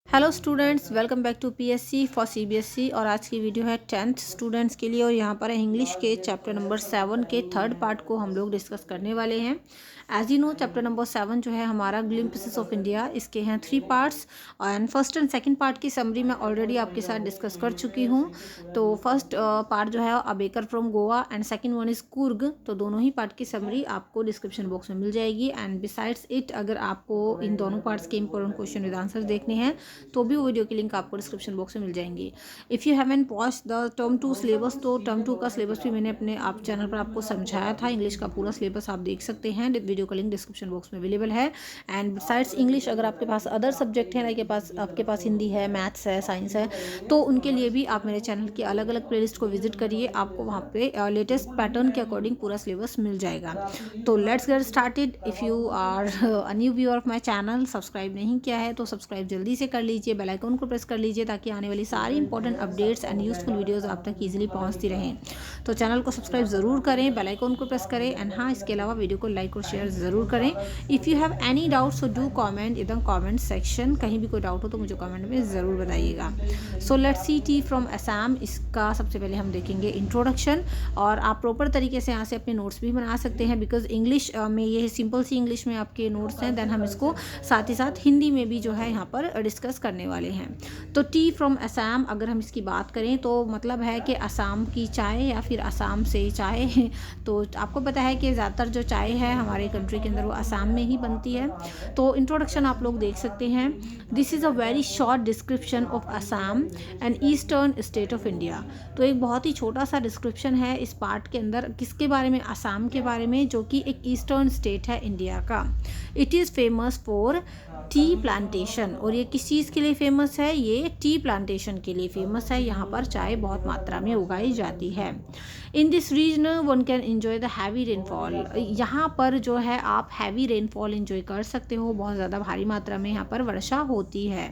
Hello students, welcome back to PSC for CBSE. और आज की वीडियो है 10th स्टूडेंट्स के लिए। और यहाँ पर इंग्लिश के चैप्टर नंबर 7 के थर्ड पार्ट को हम लोग डिस्कस करने वाले हैं। As you know, chapter number 7 जो है हमारा ग्लिम्पसेस ऑफ इंडिया, इसके हैं 3 parts. And first and second part की समरी मैं ऑलरेडी आपके साथ डिस्कस कर चुकी हूँ। तो फर्स्ट पार्ट जो है a baker from Goa and second one is Coorg. तो दोनों ही पार्ट की समरी आपको डिस्क्रिप्शन बॉक्स में मिल जाएगी। एंड बिसाइड्स इट, अगर आपको इन दोनों पार्ट्स के इंपॉर्टेंट क्वेश्चन विद आंसर देखने हैं तो भी वो वीडियो की लिंक आपको डिस्क्रिप्शन बॉक्स में मिल जाएंगी। If you haven't watch the term 2 syllabus, तो टर्म 2 का सिलेबस भी मैंने अपने आप चैनल पर आपको समझाया था। इंग्लिश का पूरा सिलेबस आप देख सकते हैं, वीडियो का लिंक डिस्क्रिप्शन बॉक्स में अवेलेबल है। एंड बिसाइड्स इंग्लिश, अगर आपके पास अदर सब्जेक्ट है, आपके पास हिंदी है, मैथ्स है, साइंस है, तो उनके लिए भी आप मेरे चैनल की अलग अलग प्लेलिस्ट को विजिट करिए। आपको वहाँ पे लेटेस्ट पैटर्न के अकॉर्डिंग पूरा सिलेबस मिल जाएगा। तो let's get started. If you are a new viewer of my channel, subscribe नहीं किया है तो सब्सक्राइब जल्दी से कर लीजिए, बेल आइकन को प्रेस कर लीजिए ताकि आने वाली सारी important updates and useful videos आप तक इजीली पहुंचती रहें। तो चैनल को सब्सक्राइब ज़रूर करें, बेल आइकन को प्रेस करें। एंड हाँ, इसके अलावा वीडियो को लाइक और शेयर ज़रूर करें। If you have any doubt so do comment in the comment section. कहीं भी कोई डाउट हो तो मुझे कॉमेंट में ज़रूर बताइएगा। So let's see tea from Assam. इसका सबसे पहले हम देखेंगे इंट्रोडक्शन। और आप प्रॉपर तरीके से यहाँ से अपने नोट्स भी बना सकते हैं, बिकॉज इंग्लिश में ये सिंपल सी इंग्लिश में आपके नोट्स हैं। देन हम इसको साथ ही साथ हिंदी में भी जो है यहाँ पर डिस्कस करने वाले हैं। तो टी फ्रॉम असम, अगर हम इसकी बात करें तो मतलब है कि असम की चाय या फिर असम से चाय। तो आपको पता है कि ज़्यादातर जो चाय है हमारे कंट्री के अंदर वो असम में ही बनती है। तो इंट्रोडक्शन आप लोग देख सकते हैं। This is a very short description of Assam and eastern state of India. तो एक बहुत ही छोटा सा डिस्क्रिप्शन है इस पार्ट के अंदर, किसके बारे में? असम के बारे में, जो कि एक ईस्टर्न स्टेट है इंडिया का। It is famous for tea plantation. और ये किस चीज़ के लिए फेमस है? ये टी प्लांटेशन के लिए फेमस है। यहाँ पर चाय बहुत मात्रा में उगाई जाती है। In this region one can enjoy the heavy rainfall. यहाँ पर जो है आप हैवी रेनफॉल एंजॉय कर सकते हो, बहुत ज़्यादा भारी मात्रा में यहाँ पर वर्षा होती है।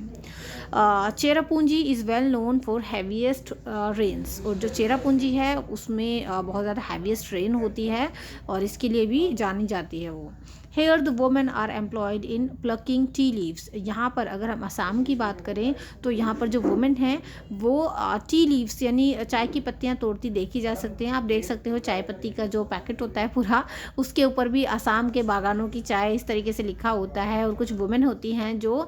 Cherrapunji is well known for heaviest rains. और जो चेरापूंजी है उसमें बहुत ज़्यादा हैवीएस्ट रेन होती है और इसके लिए भी जानी जाती है वो। Here the women are employed in plucking tea leaves. यहाँ पर अगर हम असम की बात करें तो यहाँ पर जो वुमेन हैं वो टी लीव्स यानी चाय की पत्तियाँ तोड़ती देखी जा सकते हैं। आप देख सकते हो चाय पत्ती का जो पैकेट होता है पूरा, उसके ऊपर भी असम के बागानों की चाय इस तरीके से लिखा होता है। और कुछ वुमेन होती हैं जो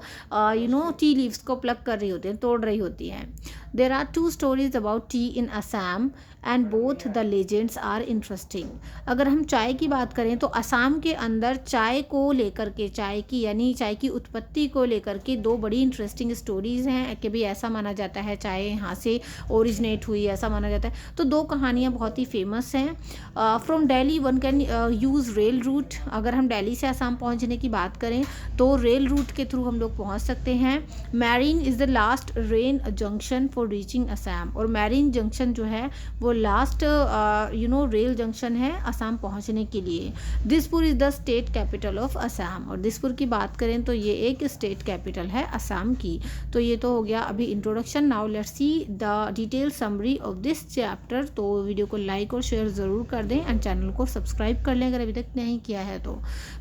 टी लीव्स को प्लक कर रही होती हैं, तोड़ रही होती हैं। There are 2 stories about tea in Assam and both the legends are interesting. अगर हम चाय की बात करें तो असम के अंदर चाय को लेकर के, चाय की यानी चाय की उत्पत्ति को लेकर के 2 बड़ी इंटरेस्टिंग स्टोरीज़ हैं कि भाई ऐसा माना जाता है चाय यहाँ से ओरिजिनेट हुई, ऐसा माना जाता है। तो 2 कहानियाँ बहुत ही फेमस हैं। From Delhi one can use rail route. अगर हम दिल्ली से असम पहुँचने की बात करें तो रेल रूट के थ्रू हम लोग पहुँच सकते हैं। Marine is the last rain junction for reaching Assam. और मैरिन जंक्शन जो है वो लास्ट रेल जंक्शन है असम पहुंचने के लिए। Dispur is the state capital of Assam. और दिसपुर की बात करें तो ये एक स्टेट कैपिटल है असम की। तो ये तो हो गया अभी introduction. Now let's see the detail summary of this chapter. तो वीडियो को लाइक और शेयर ज़रूर कर दें एंड चैनल को सब्सक्राइब कर लें अगर अभी तक नहीं किया है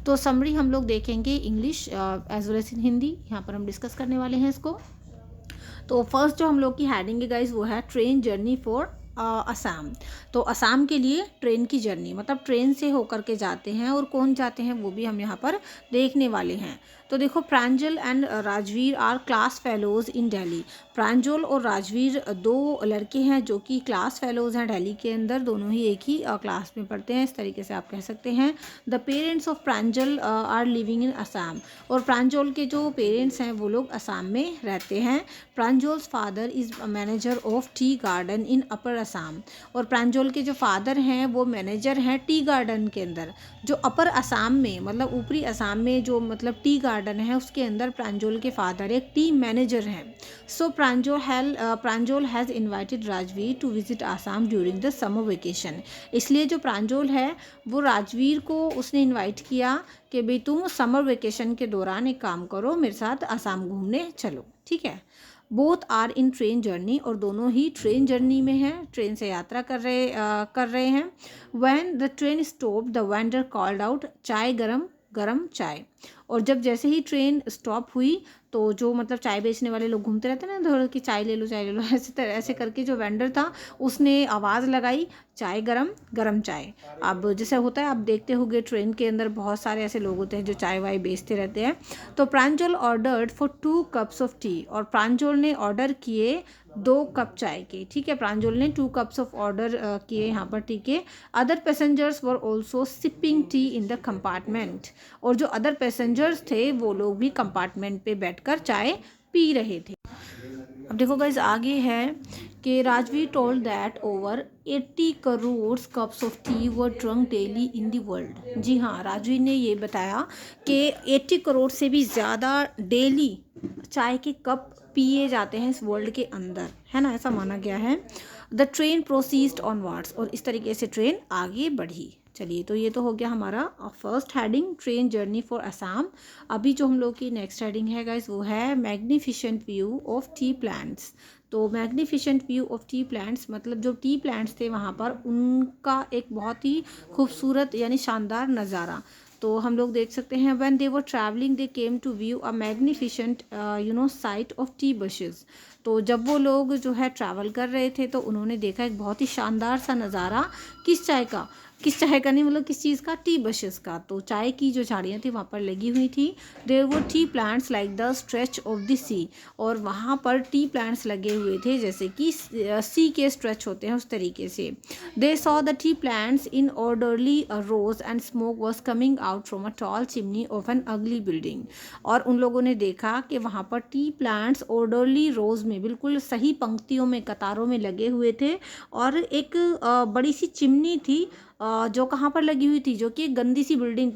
तो समरी हम लोग देखेंगे English as well as in Hindi. यहाँ पर हम डिस्कस करने वाले हैं इसको। तो फर्स्ट जो हम लोग की हेडिंग है गाइज वो है ट्रेन जर्नी फॉर असम। तो असम के लिए ट्रेन की जर्नी, मतलब ट्रेन से होकर के जाते हैं। और कौन जाते हैं वो भी हम यहाँ पर देखने वाले हैं। तो देखो, Pranjal and Rajveer are class fellows in Delhi. Pranjal और राजवीर 2 लड़के हैं जो कि क्लास फेलोज हैं दिल्ली के अंदर। दोनों ही एक ही क्लास में पढ़ते हैं, इस तरीके से आप कह सकते हैं। The parents of Pranjal are living in Assam. और प्रांजल के जो पेरेंट्स हैं वो लोग असम में रहते हैं। Pranjal's father is manager of tea garden in upper Assam. और प्रांजल के जो फादर हैं वो मैनेजर हैं टी गार्डन के अंदर, जो अपर असम में, मतलब ऊपरी असम में जो मतलब टी गार्डन है उसके अंदर प्रांजल के फादर एक टी मैनेजर हैं। So Pranjal has invited Rajveer to visit Assam during the summer vacation. इसलिए जो प्रांजल है वो राजवीर को उसने इन्वाइट किया कि भाई तुम समर वेकेशन के दौरान एक काम करो, मेरे साथ आसाम घूमने चलो, ठीक है। Both are in train journey. और दोनों ही ट्रेन जर्नी में हैं, ट्रेन से यात्रा कर रहे हैं। When the train stop the vendor called out चाय गरम गरम चाय। और जब जैसे ही ट्रेन स्टॉप हुई तो जो मतलब चाय बेचने वाले लोग घूमते रहते हैं ना इधर कि चाय ले लो ऐसे करके जो वेंडर था उसने आवाज़ लगाई चाय गरम, गरम चाय। अब जैसे होता है आप देखते होंगे ट्रेन के अंदर बहुत सारे ऐसे लोग होते हैं जो चाय वाय बेचते रहते हैं। तो Pranjal ordered for 2 cups of tea, और प्रांजल ने ऑर्डर किए 2 कप चाय के। ठीक है, प्रांजल ने 2 कप्स ऑफ ऑर्डर किए यहाँ पर टी के। Other passengers were also sipping T in the compartment, और जो अदर पैसेंजर्स थे वो लोग भी कंपार्टमेंट पे बैठकर चाय पी रहे थे। अब देखो गाइस आगे है कि Rajveer told that over 80 crore cups of tea were drunk daily in the world. जी हाँ, राजवीर ने ये बताया कि 80 करोड़ से भी ज़्यादा डेली चाय के कप पिए जाते हैं इस वर्ल्ड के अंदर, है ना, ऐसा माना गया है। द ट्रेन प्रोसीड ऑनवर्ड्स, और इस तरीके से ट्रेन आगे बढ़ी। चलिए, तो ये तो हो गया हमारा first heading train journey for Assam. अभी जो हम लोग की नेक्स्ट हेडिंग है गाइस वो है magnificent view of tea plants. तो magnificent view of tea plants मतलब जो टी प्लांट्स थे वहाँ पर उनका एक बहुत ही खूबसूरत यानी शानदार नज़ारा। तो हम लोग देख सकते हैं when they were travelling they came to view a magnificent sight of tea bushes. तो जब वो लोग जो है ट्रैवल कर रहे थे तो उन्होंने देखा एक बहुत ही शानदार सा नज़ारा। किस चाय का नहीं, मतलब किस चीज़ का, टी बशेस का। तो चाय की जो झाड़ियाँ थी वहाँ पर लगी हुई थी। There were tea plants like the stretch of the sea, और वहाँ पर टी प्लांट्स लगे हुए थे जैसे कि सी के स्ट्रेच होते हैं उस तरीके से। They saw the tea plants in orderly rows and smoke was coming out from a tall chimney of an ugly building. और उन लोगों ने देखा कि वहाँ पर टी प्लांट्स ऑर्डरली रोज में बिल्कुल सही पंक्तियों में कतारों में लगे हुए थे, और एक बड़ी सी चिमनी थी जो कहाँ पर लगी हुई थी, जो कि एक गंदी सी बिल्डिंग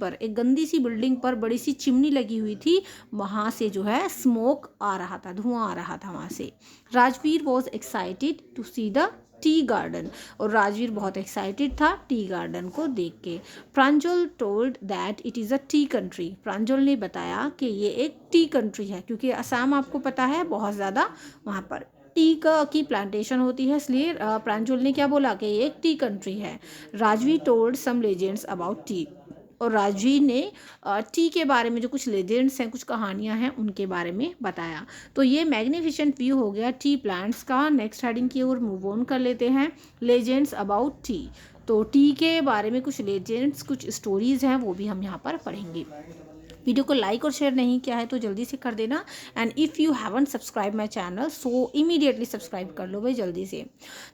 पर बड़ी सी चिमनी लगी हुई थी। वहाँ से जो है स्मोक आ रहा था, धुआं आ रहा था वहाँ से। Rajveer was excited to see the tea garden, और राजवीर बहुत एक्साइटेड था टी गार्डन को देख के। Pranjal told that it is a tea country, Pranjal ने बताया कि ये एक टी कंट्री है, क्योंकि असम आपको पता है बहुत ज़्यादा वहाँ पर टी की प्लांटेशन होती है, इसलिए प्रांजल ने क्या बोला कि ये एक टी कंट्री है। Rajvi told some legends about tea, और राजवी ने टी के बारे में जो कुछ लेजेंड्स हैं, कुछ कहानियां हैं, उनके बारे में बताया। तो ये मैग्निफिसेंट व्यू हो गया टी प्लांट्स का। नेक्स्ट हेडिंग की ओर मूव ऑन कर लेते हैं, लेजेंड्स अबाउट टी। तो टी के बारे में कुछ लेजेंड्स, कुछ स्टोरीज हैं, वो भी हम यहाँ पर पढ़ेंगे। वीडियो को लाइक और शेयर नहीं किया है तो जल्दी से कर देना, and if you haven't subscribe my channel so immediately subscribe कर लो भाई जल्दी से।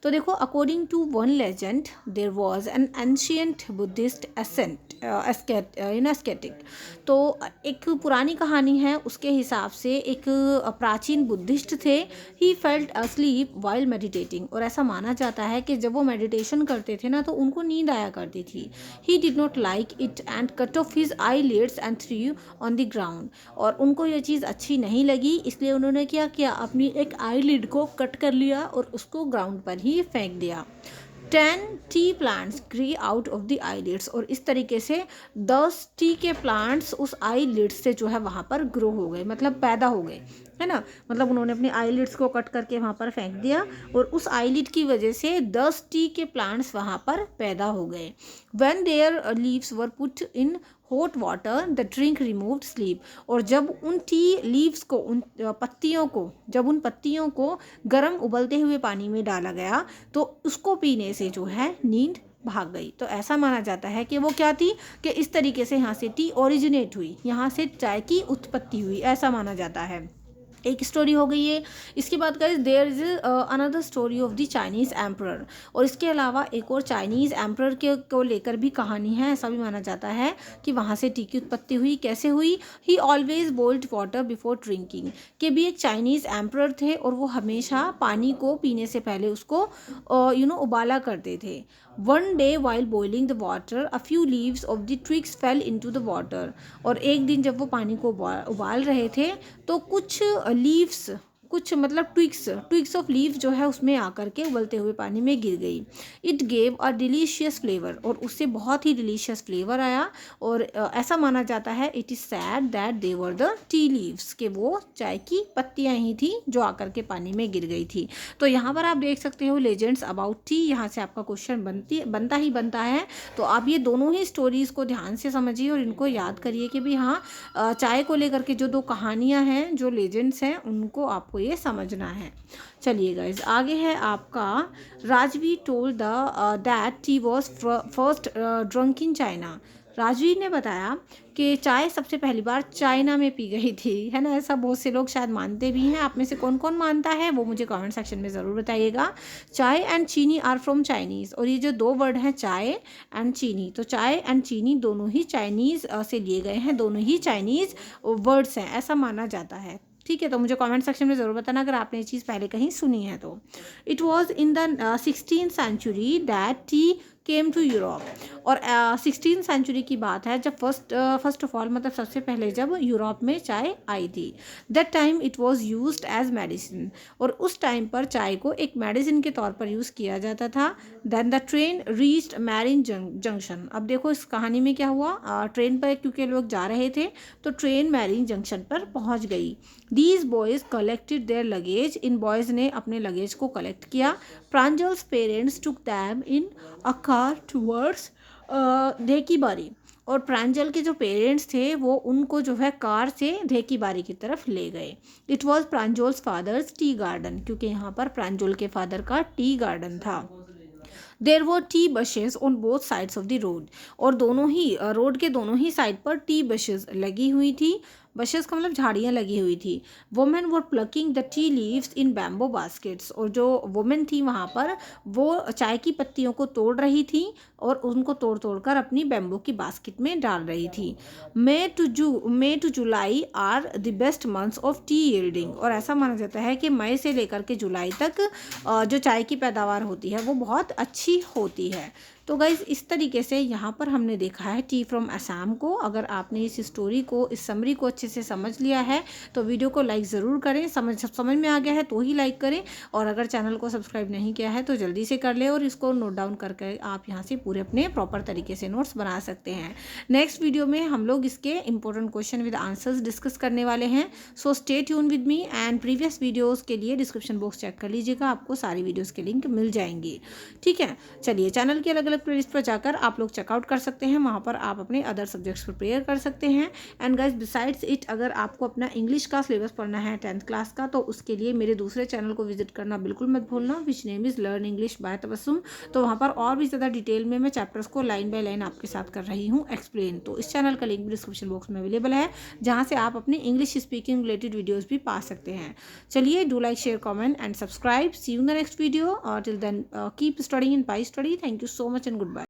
तो देखो, according to one legend there was an ancient Buddhist ascetic. तो एक पुरानी कहानी है, उसके हिसाब से एक प्राचीन बुद्धिस्ट थे। He felt asleep while meditating, और ऐसा माना जाता है कि जब वो मेडिटेशन करते थे ना तो उनको नींद आया करती थी। He did not like it and cut off his eyelids and threw on the ground, और उनको ये चीज़ अच्छी नहीं लगी, इसलिए उन्होंने क्या किया, अपनी एक आई लिड को कट कर लिया और उसको ग्राउंड पर ही फेंक दिया। 10 tea plants grew out of the eyelids, और इस तरीके से 10 टी के प्लांट्स उस आई लिड्स से जो है वहाँ पर ग्रो हो गए, मतलब पैदा हो गए, है ना। मतलब उन्होंने अपनी आईलिड्स को कट करके वहाँ पर फेंक दिया, और उस आईलिड की वजह से 10 टी के प्लांट्स वहाँ पर पैदा हो गए। When there leaves were put in hot water the drink removed sleep, और जब उन टी लीव्स को, उन पत्तियों को गर्म उबलते हुए पानी में डाला गया तो उसको पीने से जो है नींद भाग गई। तो ऐसा माना जाता है कि वो क्या थी, कि इस तरीके से यहाँ से टी ओरिजिनेट हुई, यहाँ से चाय की उत्पत्ति हुई, ऐसा माना जाता है। एक स्टोरी हो गई है। इसके बाद guys there is another story of the Chinese emperor, और इसके अलावा एक और चाइनीज़ एम्परर के को लेकर भी कहानी है। ऐसा भी माना जाता है कि वहाँ से टी की उत्पत्ति हुई। कैसे हुई, ही always boiled water before drinking, के भी एक चाइनीज़ एम्परर थे और वो हमेशा पानी को पीने से पहले उसको उबाला करते थे। One day while boiling the water a few leaves of the twigs fail into the water, और एक दिन जब वो पानी को उबाल रहे थे तो कुछ लीव्स, कुछ मतलब ट्विग्स ऑफ लीफ जो है उसमें आकर के उबलते हुए पानी में गिर गई। It gave a delicious flavour, और उससे बहुत ही डिलीशियस फ्लेवर आया। और ऐसा माना जाता है, it is sad that they were the tea leaves, के वो चाय की पत्तियां ही थी जो आकर के पानी में गिर गई थी। तो यहाँ पर आप देख सकते हो लेजेंड्स अबाउट टी, यहाँ से आपका क्वेश्चन बनता ही बनता है। तो आप ये दोनों ही स्टोरीज़ को ध्यान से समझिए और इनको याद करिए कि भी हाँ, चाय को लेकर के जो दो कहानियाँ हैं, जो लेजेंड्स हैं, उनको आपको ये समझना है। चलिए गाइज, आगे है आपका Rajvi told that tea was first drunk in China. Rajveer ने बताया कि चाय सबसे पहली बार चाइना में पी गई थी, है ना। ऐसा बहुत से लोग शायद मानते भी हैं। आप में से कौन कौन मानता है वो मुझे कमेंट सेक्शन में ज़रूर बताइएगा। चाय एंड चीनी आर फ्रॉम चाइनीज़, और ये जो दो वर्ड हैं चाय एंड चीनी, तो चाय एंड चीनी दोनों ही चाइनीज़ से लिए गए हैं, दोनों ही चाइनीज़ वर्ड्स हैं, ऐसा माना जाता है। ठीक है, तो मुझे कमेंट सेक्शन में ज़रूर बताना अगर आपने ये चीज़ पहले कहीं सुनी है तो। It was in the 16th century that tea came to Europe, और 16th सेंचुरी की बात है जब फर्स्ट ऑफ ऑल मतलब सबसे पहले जब यूरोप में चाय आई थी। That time it was used as medicine, और उस टाइम पर चाय को एक मेडिसिन के तौर पर यूज़ किया जाता था। Then the train reached Mariani junction. अब देखो इस कहानी में क्या हुआ, ट्रेन पर क्योंकि लोग जा रहे थे तो ट्रेन मैरिन जंक्शन पर पहुंच गई। These boys collected their luggage, इन बॉयज़ ने अपने लगेज को कलेक्ट किया। Pranjal's parents took them in a car towards Dhekibari, और प्रांजल के जो पेरेंट्स थे वो उनको जो है कार से धेकीबारी की तरफ ले गए। It was Pranjol's father's tea garden, क्योंकि यहाँ पर प्रांजोल के फादर का टी गार्डन था। There were tea bushes on both sides of the road, और दोनों ही रोड के दोनों ही साइड पर टी बशेज लगी हुई थी। बशेज का मतलब झाड़ियाँ लगी हुई थी। Women were plucking the tea leaves in bamboo baskets, और जो वुमेन थी वहाँ पर वो चाय की पत्तियों को तोड़ रही थी और उनको तोड़ तोड़ कर अपनी बैम्बो की बास्केट में डाल रही थी। May to July are the best months of tea yielding, और ऐसा माना जाता है कि मई से लेकर के जुलाई तक जो चाय की पैदावार होती है वो बहुत अच्छी होती है। तो गाइज़ इस तरीके से यहाँ पर हमने देखा है टी फ्रॉम असम को। अगर आपने इस स्टोरी को, इस समरी को अच्छे से समझ लिया है तो वीडियो को लाइक ज़रूर करें। समझ में आ गया है तो ही लाइक करें, और अगर चैनल को सब्सक्राइब नहीं किया है तो जल्दी से कर ले, और इसको नोट डाउन करके आप यहाँ से पूरे अपने प्रॉपर तरीके से नोट्स बना सकते हैं। नेक्स्ट वीडियो में हम लोग इसके important question with answers discuss करने वाले हैं। So stay tune with me, and previous videos के लिए डिस्क्रिप्शन बॉक्स चेक कर लीजिएगा, आपको सारी वीडियोज़ के लिंक मिल जाएंगी। ठीक है, चलिए चैनल के अलग अलग प्लेलिस्ट पर जाकर आप लोग चेकआउट कर सकते हैं, वहाँ पर आप अपने अदर सब्जेक्ट्स प्रिपेयर कर सकते हैं। एंड गाइस बिसाइड्स इट, अगर आपको अपना इंग्लिश का सिलेबस पढ़ना है 10th क्लास का, तो उसके लिए मेरे दूसरे चैनल को विजिट करना बिल्कुल मत भूलना, which name is learn English by Tabassum. तो वहाँ पर और भी ज़्यादा डिटेल में मैं चैप्टर्स को लाइन बाय लाइन आपके साथ कर रही हूँ एक्सप्लेन। तो इस चैनल का लिंक भी डिस्क्रिप्शन बॉक्स में अवेलेबल है, जहाँ से आप अपने इंग्लिश स्पीकिंग रिलेटेड वीडियोज़ भी पा सकते हैं। चलिए, do like, share, comment and subscribe. See you in the next video, till then keep studying in Pi study. Thank you so much and good bye.